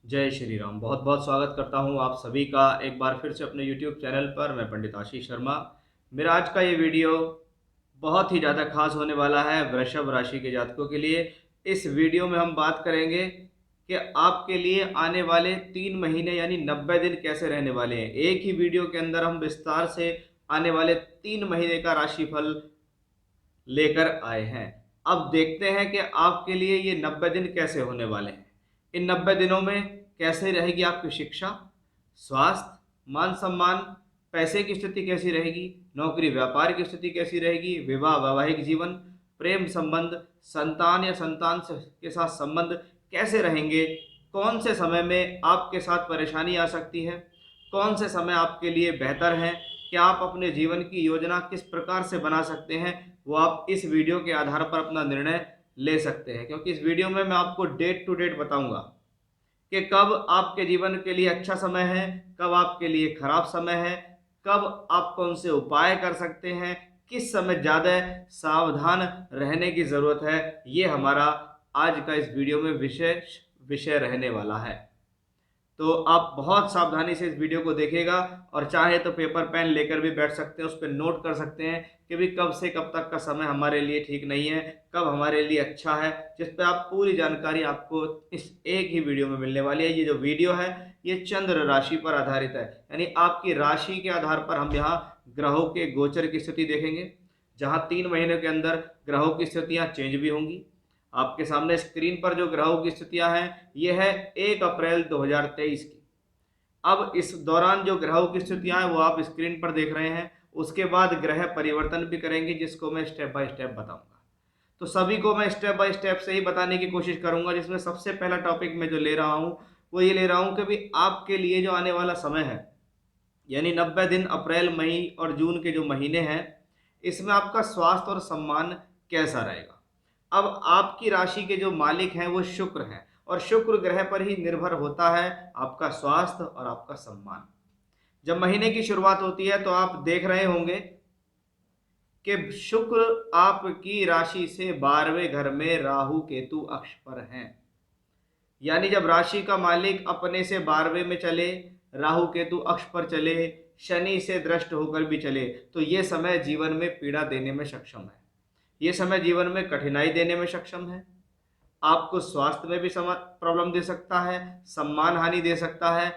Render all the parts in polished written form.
जय श्री राम। बहुत बहुत स्वागत करता हूँ आप सभी का एक बार फिर से अपने YouTube चैनल पर। मैं पंडित आशीष शर्मा। मेरा आज का ये वीडियो बहुत ही ज़्यादा खास होने वाला है वृषभ राशि के जातकों के लिए। इस वीडियो में हम बात करेंगे कि आपके लिए आने वाले 3 महीने यानी 90 दिन कैसे रहने वाले हैं। एक ही वीडियो के अंदर हम विस्तार से आने वाले 3 महीने का राशिफल लेकर आए हैं। अब देखते हैं कि आपके लिए ये 90 दिन कैसे होने वाले हैं। इन 90 दिनों में कैसे रहेगी आपकी शिक्षा, स्वास्थ्य, मान सम्मान, पैसे की स्थिति कैसी रहेगी, नौकरी व्यापार की स्थिति कैसी रहेगी, विवाह वैवाहिक जीवन, प्रेम संबंध, संतान या संतान के साथ संबंध कैसे रहेंगे, कौन से समय में आपके साथ परेशानी आ सकती है, कौन से समय आपके लिए बेहतर है, क्या आप अपने जीवन की योजना किस प्रकार से बना सकते हैं, वो आप इस वीडियो के आधार पर अपना निर्णय ले सकते हैं। क्योंकि इस वीडियो में मैं आपको डेट टू डेट बताऊंगा कि कब आपके जीवन के लिए अच्छा समय है, कब आपके लिए खराब समय है, कब आप कौन से उपाय कर सकते हैं, किस समय ज़्यादा सावधान रहने की ज़रूरत है। ये हमारा आज का इस वीडियो में विशेष विषय रहने वाला है। तो आप बहुत सावधानी से इस वीडियो को देखिएगा और चाहे तो पेपर पेन लेकर भी बैठ सकते हैं, उस पर नोट कर सकते हैं कि भी कब से कब तक का समय हमारे लिए ठीक नहीं है, कब हमारे लिए अच्छा है, जिस पे आप पूरी जानकारी आपको इस एक ही वीडियो में मिलने वाली है। ये जो वीडियो है ये चंद्र राशि पर आधारित है, यानी आपकी राशि के आधार पर हम यहाँ ग्रहों के गोचर की स्थिति देखेंगे, जहाँ 3 महीने के अंदर ग्रहों की स्थितियाँ चेंज भी होंगी। आपके सामने स्क्रीन पर जो ग्रहों की स्थितियां हैं ये है 1 अप्रैल 2023 की। अब इस दौरान जो ग्रहों की स्थितियां हैं वो आप स्क्रीन पर देख रहे हैं। उसके बाद ग्रह परिवर्तन भी करेंगे जिसको मैं स्टेप बाय स्टेप बताऊंगा। तो सभी को मैं स्टेप बाय स्टेप से ही बताने की कोशिश करूंगा, जिसमें सबसे पहला टॉपिक मैं जो ले रहा हूं वो ये ले रहा हूं कि भी आपके लिए जो आने वाला समय है, यानी 90 दिन अप्रैल मई और जून के जो महीने हैं, इसमें आपका स्वास्थ्य और सम्मान कैसा रहेगा। अब आपकी राशि के जो मालिक हैं वो शुक्र हैं और शुक्र ग्रह पर ही निर्भर होता है आपका स्वास्थ्य और आपका सम्मान। जब महीने की शुरुआत होती है तो आप देख रहे होंगे कि शुक्र आपकी राशि से 12वें घर में राहु केतु अक्ष पर हैं। यानी जब राशि का मालिक अपने से 12वें में चले, राहु केतु अक्ष पर चले, शनि से दृष्ट होकर भी चले, तो ये समय जीवन में पीड़ा देने में सक्षम है। ये समय जीवन में कठिनाई देने में सक्षम है। आपको स्वास्थ्य में भी प्रॉब्लम दे सकता है, सम्मान हानि दे सकता है,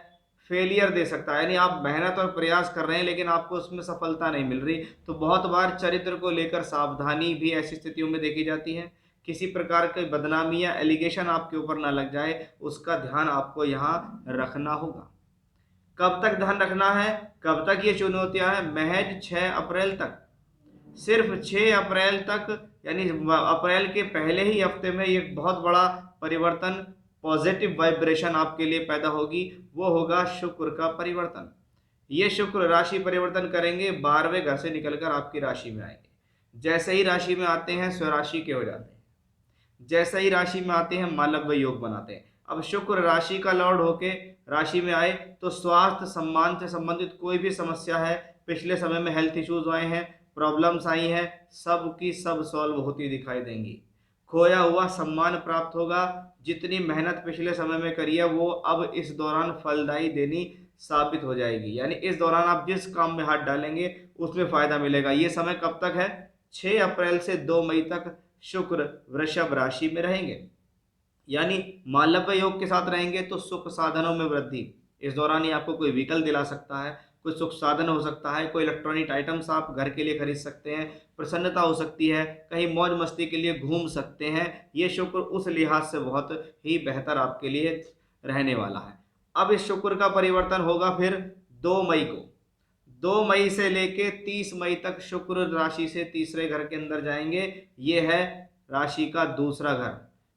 फेलियर दे सकता है। यानी आप मेहनत और प्रयास कर रहे हैं लेकिन आपको उसमें सफलता नहीं मिल रही। तो बहुत बार चरित्र को लेकर सावधानी भी ऐसी स्थितियों में देखी जाती है। किसी प्रकार की बदनामी या एलिगेशन आपके ऊपर ना लग जाए, उसका ध्यान आपको यहाँ रखना होगा। कब तक ध्यान रखना है, कब तक ये चुनौतियां हैं? महज 6 अप्रैल तक, सिर्फ 6 अप्रैल तक, यानी अप्रैल के पहले ही हफ्ते में ये बहुत बड़ा परिवर्तन, पॉजिटिव वाइब्रेशन आपके लिए पैदा होगी। वो होगा शुक्र का परिवर्तन। ये शुक्र राशि परिवर्तन करेंगे, 12वें घर से निकलकर आपकी राशि में आएंगे। जैसे ही राशि में आते हैं स्वराशि के हो जाते हैं, जैसे ही राशि में आते हैं मालव्य योग बनाते हैं। अब शुक्र राशि का लॉर्ड होके राशि में आए तो स्वास्थ्य सम्मान से संबंधित कोई भी समस्या है, पिछले समय में हेल्थ इश्यूज आए हैं, प्रॉब्लम्स आई हैं, सब की सब सॉल्व होती दिखाई देंगी। खोया हुआ सम्मान प्राप्त होगा। जितनी मेहनत पिछले समय में करी है वो अब इस दौरान फलदायी देनी साबित हो जाएगी। यानी इस दौरान आप जिस काम में हाथ डालेंगे उसमें फायदा मिलेगा। ये समय कब तक है? 6 अप्रैल से 2 मई तक शुक्र वृषभ राशि में रहेंगे। यानी मालव्य योग के साथ रहेंगे तो सुख साधनों में वृद्धि। इस दौरान ही आपको कोई व्हीकल दिला सकता है, कोई सुख साधन हो सकता है, कोई इलेक्ट्रॉनिक आइटम्स आप घर के लिए खरीद सकते हैं, प्रसन्नता हो सकती है, कहीं मौज मस्ती के लिए घूम सकते हैं। ये शुक्र उस लिहाज से बहुत ही बेहतर आपके लिए रहने वाला है। अब इस शुक्र का परिवर्तन होगा फिर 2 मई को। 2 मई से लेके 30 मई तक शुक्र राशि से तीसरे घर के अंदर जाएंगे। ये है राशि का दूसरा घर,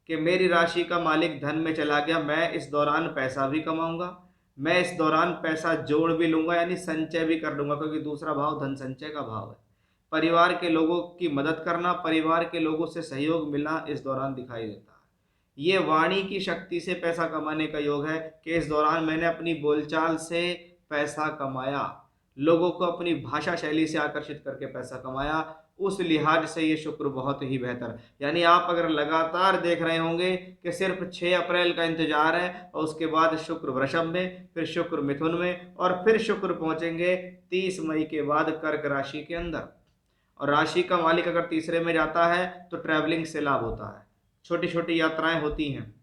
कि मेरी राशि का मालिक धन में चला गया, मैं इस दौरान पैसा भी कमाऊंगा, मैं इस दौरान पैसा जोड़ भी लूंगा, यानी संचय भी कर लूंगा, क्योंकि दूसरा भाव धन संचय का भाव है। परिवार के लोगों की मदद करना, परिवार के लोगों से सहयोग मिलना इस दौरान दिखाई देता है। ये वाणी की शक्ति से पैसा कमाने का योग है कि इस दौरान मैंने अपनी बोलचाल से पैसा कमाया, लोगों को अपनी भाषा शैली से आकर्षित करके पैसा कमाया, उस लिहाज से ये शुक्र बहुत ही बेहतर, यानी आप अगर लगातार देख रहे होंगे कि सिर्फ 6 अप्रैल का इंतजार है और उसके बाद शुक्र वृषभ में, फिर शुक्र मिथुन में और फिर शुक्र पहुंचेंगे 30 मई के बाद कर्क राशि के अंदर। और राशि का मालिक अगर तीसरे में जाता है तो ट्रैवलिंग से लाभ होता है, छोटी छोटी यात्राएं होती हैं,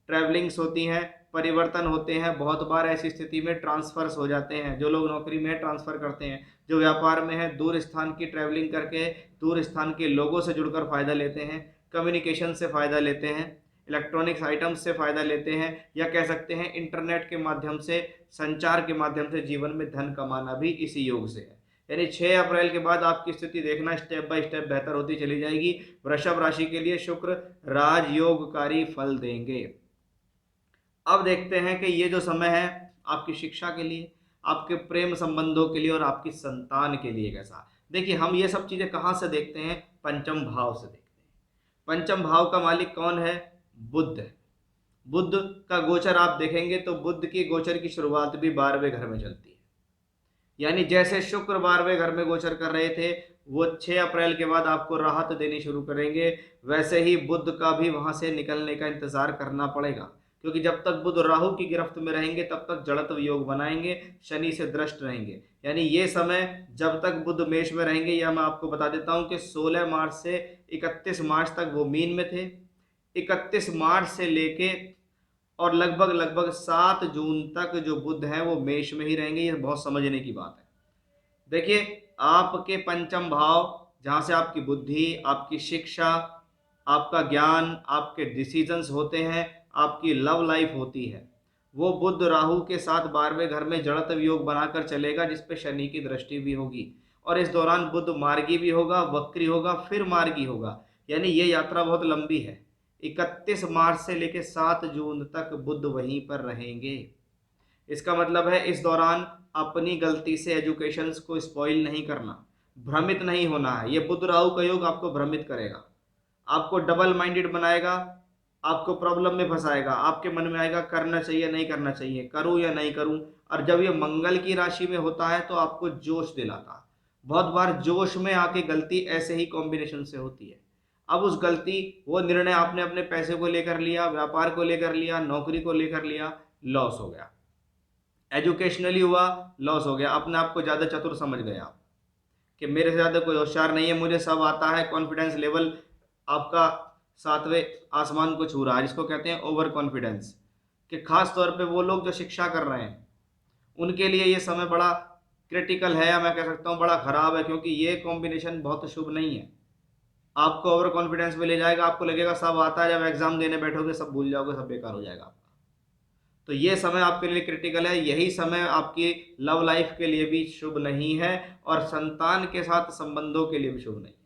ट्रैवलिंग्स होती हैं, परिवर्तन होते हैं। बहुत बार ऐसी स्थिति में ट्रांसफर्स हो जाते हैं, जो लोग नौकरी में ट्रांसफ़र करते हैं, जो व्यापार में है दूर स्थान की ट्रैवलिंग करके दूर स्थान के लोगों से जुड़कर फ़ायदा लेते हैं, कम्युनिकेशन से फ़ायदा लेते हैं, इलेक्ट्रॉनिक्स आइटम्स से फ़ायदा लेते हैं, या कह सकते हैं इंटरनेट के माध्यम से, संचार के माध्यम से जीवन में धन कमाना भी इसी योग से है। यानी 6 अप्रैल के बाद आपकी स्थिति देखना स्टेप बाय स्टेप बेहतर होती चली जाएगी। वृषभ राशि के लिए शुक्र राजयोगकारी फल देंगे। अब देखते हैं कि ये जो समय है आपकी शिक्षा के लिए, आपके प्रेम संबंधों के लिए और आपकी संतान के लिए कैसा। देखिए, हम ये सब चीज़ें कहाँ से देखते हैं? पंचम भाव से देखते हैं। पंचम भाव का मालिक कौन है? बुध है। बुध का गोचर आप देखेंगे तो बुध की गोचर की शुरुआत भी 12वें घर में चलती है। यानी जैसे शुक्र 12वें घर में गोचर कर रहे थे, वो 6 अप्रैल के बाद आपको राहत देनी शुरू करेंगे, वैसे ही बुध का भी वहां से निकलने का इंतजार करना पड़ेगा। क्योंकि जब तक बुध राहु की गिरफ्त में रहेंगे तब तक जड़त्व योग बनाएंगे, शनि से दृष्ट रहेंगे। यानी ये समय जब तक बुध मेष में रहेंगे, या मैं आपको बता देता हूं कि 16 मार्च से 31 मार्च तक वो मीन में थे, 31 मार्च से लेके और लगभग लगभग 7 जून तक जो बुध है वो मेष में ही रहेंगे। ये बहुत समझने की बात है। देखिए, आपके पंचम भाव, जहाँ से आपकी बुद्धि, आपकी शिक्षा, आपका ज्ञान, आपके डिसीजंस होते हैं, आपकी लव लाइफ होती है, वो बुध राहु के साथ 12वें घर में जड़त्व योग बनाकर चलेगा, जिसपे शनि की दृष्टि भी होगी। और इस दौरान बुध मार्गी भी होगा, वक्री होगा, फिर मार्गी होगा। यानी ये यात्रा बहुत लंबी है। 31 मार्च से लेकर 7 जून तक बुध वहीं पर रहेंगे। इसका मतलब है इस दौरान अपनी गलती से एजुकेशन को स्पॉइल नहीं करना, भ्रमित नहीं होना है। ये बुध राहु का योग आपको भ्रमित करेगा, आपको डबल माइंडेड बनाएगा, आपको प्रॉब्लम में फंसाएगा। आपके मन में आएगा करना चाहिए नहीं करना चाहिए, करूं या नहीं करूं। और जब ये मंगल की राशि में होता है तो आपको जोश दिलाता है। बहुत बार जोश में आके गलती ऐसे ही कॉम्बिनेशन से होती है। अब उस गलती, वो निर्णय आपने अपने पैसे को लेकर लिया, व्यापार को लेकर लिया, नौकरी को लेकर लिया, लॉस हो गया। एजुकेशनली हुआ, लॉस हो गया। अपने आप को ज़्यादा चतुर समझ गए आप कि मेरे से ज़्यादा कोई होशियार नहीं है, मुझे सब आता है। कॉन्फिडेंस लेवल आपका 7वें आसमान को छू रहा है, जिसको कहते हैं ओवर कॉन्फिडेंस। कि खास तौर पे वो लोग जो शिक्षा कर रहे हैं, उनके लिए ये समय बड़ा क्रिटिकल है, या मैं कह सकता हूँ बड़ा खराब है, क्योंकि ये कॉम्बिनेशन बहुत शुभ नहीं है। आपको ओवर कॉन्फिडेंस में ले जाएगा, आपको लगेगा सब आता है, जब एग्जाम देने बैठोगे सब भूल जाओगे, सब बेकार हो जाएगा। तो ये समय आपके लिए क्रिटिकल है। यही समय आपकी लव लाइफ के लिए भी शुभ नहीं है और संतान के साथ संबंधों के लिए भी शुभ नहीं है।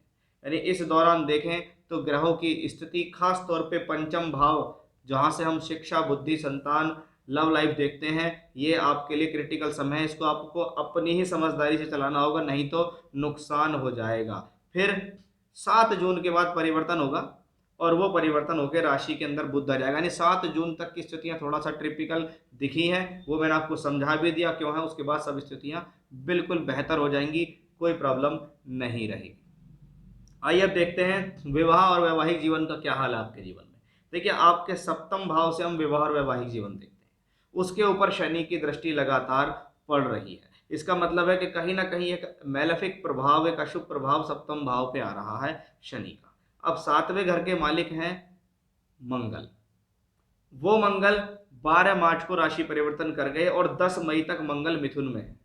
यानी इस दौरान देखें तो ग्रहों की स्थिति, खास तौर पे पंचम भाव, जहाँ से हम शिक्षा, बुद्धि, संतान, लव लाइफ देखते हैं, ये आपके लिए क्रिटिकल समय है। इसको आपको अपनी ही समझदारी से चलाना होगा, नहीं तो नुकसान हो जाएगा। फिर 7 जून के बाद परिवर्तन होगा और वो परिवर्तन होकर राशि के अंदर बुध आ जाएगा। यानी 7 जून तक की स्थितियां थोड़ा सा ट्रिपिकल दिखी हैं, वो मैंने आपको समझा भी दिया क्यों है। उसके बाद सब स्थितियां बिल्कुल बेहतर हो जाएंगी, कोई प्रॉब्लम नहीं रहेगी। आइए अब देखते हैं विवाह और वैवाहिक जीवन का क्या हाल है आपके जीवन में। देखिए, आपके सप्तम भाव से हम विवाह और वैवाहिक जीवन देखते हैं, उसके ऊपर शनि की दृष्टि लगातार पड़ रही है। इसका मतलब है कि कहीं ना कहीं एक मेलेफिक प्रभाव, एक अशुभ प्रभाव सप्तम भाव पे आ रहा है शनि का। अब 7वें घर के मालिक हैं मंगल। वो मंगल 12 मार्च को राशि परिवर्तन कर गए और 10 मई तक मंगल मिथुन में है।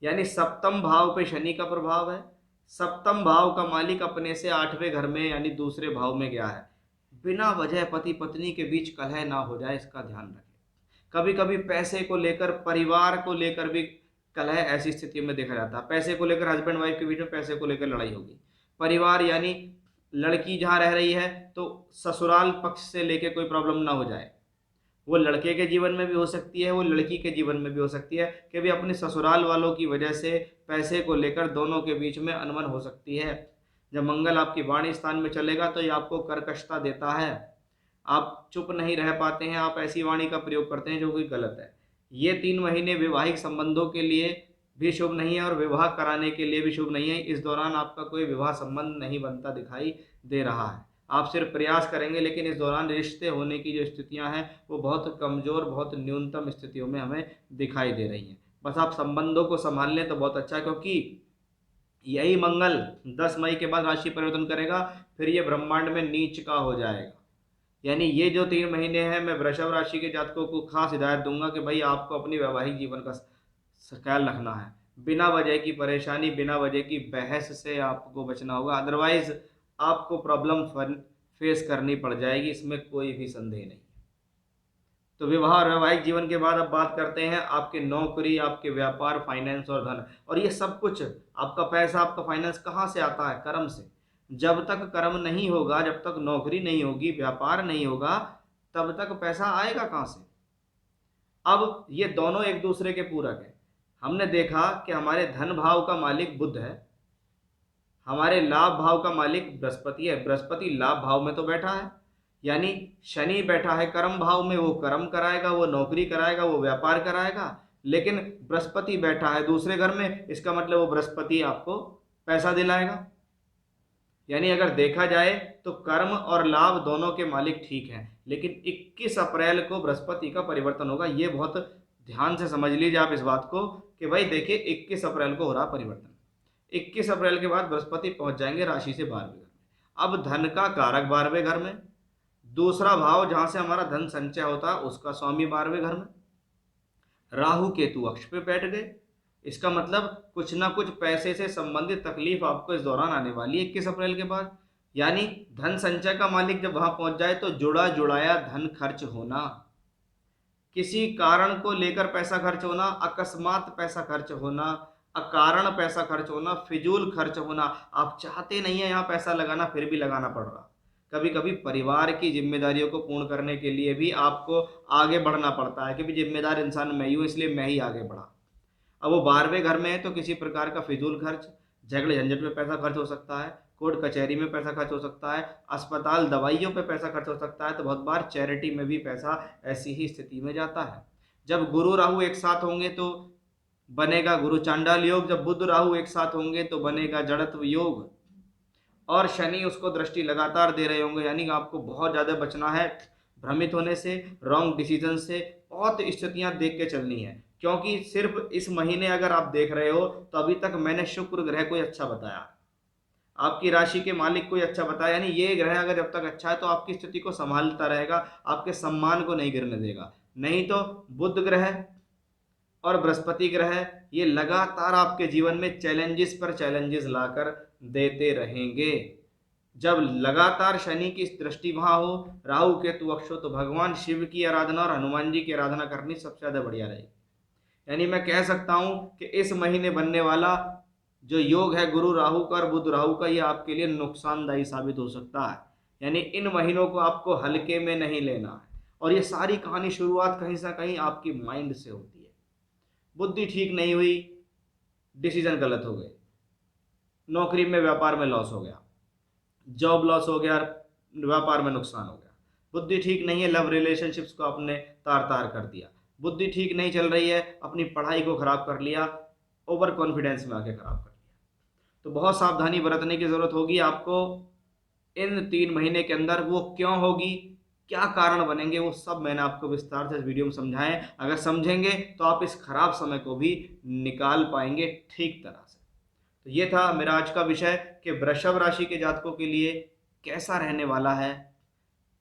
यानी सप्तम भाव पे शनि का प्रभाव है। सप्तम भाव का मालिक अपने से 8वें घर में यानी दूसरे भाव में गया है। बिना वजह पति पत्नी के बीच कलह ना हो जाए, इसका ध्यान रखें। कभी कभी पैसे को लेकर, परिवार को लेकर भी कलह ऐसी स्थिति में देखा जाता है। पैसे को लेकर हस्बैंड वाइफ के बीच में पैसे को लेकर लड़ाई होगी। परिवार यानी लड़की जहाँ रह रही है तो ससुराल पक्ष से लेके कोई प्रॉब्लम ना हो जाए। वो लड़के के जीवन में भी हो सकती है, वो लड़की के जीवन में भी हो सकती है कि भी अपने ससुराल वालों की वजह से पैसे को लेकर दोनों के बीच में अनबन हो सकती है। जब मंगल आपकी वाणी स्थान में चलेगा तो ये आपको कर्कशता देता है। आप चुप नहीं रह पाते हैं, आप ऐसी वाणी का प्रयोग करते हैं जो कि गलत है। ये 3 महीने वैवाहिक संबंधों के लिए भी शुभ नहीं है और विवाह कराने के लिए भी शुभ नहीं है। इस दौरान आपका कोई विवाह संबंध नहीं बनता दिखाई दे रहा है। आप सिर्फ प्रयास करेंगे, लेकिन इस दौरान रिश्ते होने की जो स्थितियां हैं वो बहुत कमज़ोर, बहुत न्यूनतम स्थितियों में हमें दिखाई दे रही हैं। बस आप संबंधों को संभाल लें तो बहुत अच्छा है, क्योंकि यही मंगल 10 मई के बाद राशि परिवर्तन करेगा, फिर ये ब्रह्मांड में नीच का हो जाएगा। यानी ये जो 3 महीने हैं, मैं वृषभ राशि के जातकों को खास हिदायत दूंगा कि भाई आपको अपनी वैवाहिक जीवन का ख्याल रखना है। बिना वजह की परेशानी, बिना वजह की बहस से आपको बचना होगा, अदरवाइज आपको प्रॉब्लम फेस करनी पड़ जाएगी, इसमें कोई भी संदेह नहीं। तो विवाह और वैवाहिक जीवन के बाद अब बात करते हैं आपके नौकरी, आपके व्यापार, फाइनेंस और धन। और ये सब कुछ, आपका पैसा, आपका फाइनेंस कहाँ से आता है? कर्म से। जब तक कर्म नहीं होगा, जब तक नौकरी नहीं होगी, व्यापार नहीं होगा, तब तक पैसा आएगा कहाँ से? अब ये दोनों एक दूसरे के पूरक हैं। हमने देखा कि हमारे धन भाव का मालिक बुध है, हमारे लाभ भाव का मालिक बृहस्पति है। बृहस्पति लाभ भाव में तो बैठा है, यानी शनि बैठा है कर्म भाव में, वो कर्म कराएगा, वो नौकरी कराएगा, वो व्यापार कराएगा। लेकिन बृहस्पति बैठा है दूसरे घर में, इसका मतलब वो बृहस्पति आपको पैसा दिलाएगा। यानी अगर देखा जाए तो कर्म और लाभ दोनों के मालिक ठीक हैं, लेकिन 21 अप्रैल को बृहस्पति का परिवर्तन होगा। ये बहुत ध्यान से समझ लीजिए आप इस बात को कि भाई देखिए 21 अप्रैल को हो रहा परिवर्तन। 21 अप्रैल के बाद बृहस्पति पहुंच जाएंगे राशि से 12वें घर में। अब धन का कारक 12वें घर में, दूसरा भाव जहां से हमारा धन संचय होता है उसका स्वामी 12वें घर में, राहु केतु अक्ष पे बैठ गए। इसका मतलब कुछ ना कुछ पैसे से संबंधित तकलीफ आपको इस दौरान आने वाली है 21 अप्रैल के बाद। यानी धन संचय का मालिक जब वहां पहुंच जाए तो जुड़ा जुड़ाया धन खर्च होना, किसी कारण को लेकर पैसा खर्च होना, अकस्मात पैसा खर्च होना, अकारण पैसा खर्च होना, फिजूल खर्च होना। आप चाहते नहीं है यहाँ पैसा लगाना, फिर भी लगाना पड़ रहा। कभी कभी परिवार की जिम्मेदारियों को पूर्ण करने के लिए भी आपको आगे बढ़ना पड़ता है, क्योंकि जिम्मेदार इंसान मैं ही हूँ, इसलिए मैं ही आगे बढ़ा। अब वो 12वें घर में है तो किसी प्रकार का फिजूल खर्च, झगड़े झंझट में पैसा खर्च हो सकता है, कोर्ट कचहरी में पैसा खर्च हो सकता है, अस्पताल दवाइयों पे पैसा खर्च हो सकता है। तो बहुत बार चैरिटी में भी पैसा ऐसी ही स्थिति में जाता है। जब गुरु राहु एक साथ होंगे तो बनेगा गुरु चांडाल योग, जब बुध राहु एक साथ होंगे तो बनेगा जड़त्व योग, और शनि उसको दृष्टि लगातार दे रहे होंगे। यानी आपको बहुत ज़्यादा बचना है भ्रमित होने से, रॉन्ग डिसीजन से। बहुत स्थितियां देख के चलनी है, क्योंकि सिर्फ इस महीने अगर आप देख रहे हो तो अभी तक मैंने शुक्र ग्रह कोई अच्छा बताया, आपकी राशि के मालिक कोई अच्छा बताया। यानी ये ग्रह अगर जब तक अच्छा है तो आपकी स्थिति को संभालता रहेगा, आपके सम्मान को नहीं गिरने देगा। नहीं तो बुध ग्रह और बृहस्पति ग्रह ये लगातार आपके जीवन में चैलेंजेस पर चैलेंजेस लाकर देते रहेंगे। जब लगातार शनि की दृष्टि वहां हो, राहु केतु अक्ष हो, तो भगवान शिव की आराधना और हनुमान जी की आराधना करनी सबसे ज्यादा बढ़िया रहेगी। यानी मैं कह सकता हूं कि इस महीने बनने वाला जो योग है गुरु राहु का और बुध राहु का, ये आपके लिए नुकसानदायी साबित हो सकता है। यानी इन महीनों को आपको हल्के में नहीं लेना है। और ये सारी कहानी शुरुआत कहीं से कहीं आपकी माइंड से होती है। बुद्धि ठीक नहीं हुई, डिसीजन गलत हो गए, नौकरी में व्यापार में लॉस हो गया, जॉब लॉस हो गया, व्यापार में नुकसान हो गया। बुद्धि ठीक नहीं है, लव रिलेशनशिप्स को आपने तार तार कर दिया। बुद्धि ठीक नहीं चल रही है, अपनी पढ़ाई को खराब कर लिया, ओवर कॉन्फिडेंस में आके खराब कर लिया। तो बहुत सावधानी बरतने की जरूरत होगी आपको इन 3 महीने के अंदर। वो क्यों होगी, क्या कारण बनेंगे, वो सब मैंने आपको विस्तार से इस वीडियो में समझाएं। अगर समझेंगे तो आप इस खराब समय को भी निकाल पाएंगे ठीक तरह से। तो ये था मेरा आज का विषय कि वृषभ राशि के जातकों के लिए कैसा रहने वाला है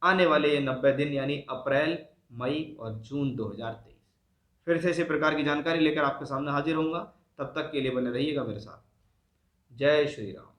आने वाले ये 90 दिन, यानी अप्रैल, मई और जून 2023। फिर से इसी प्रकार की जानकारी लेकर आपके सामने हाजिर होऊंगा। तब तक के लिए बने रहिएगा मेरे साथ। जय श्री राम।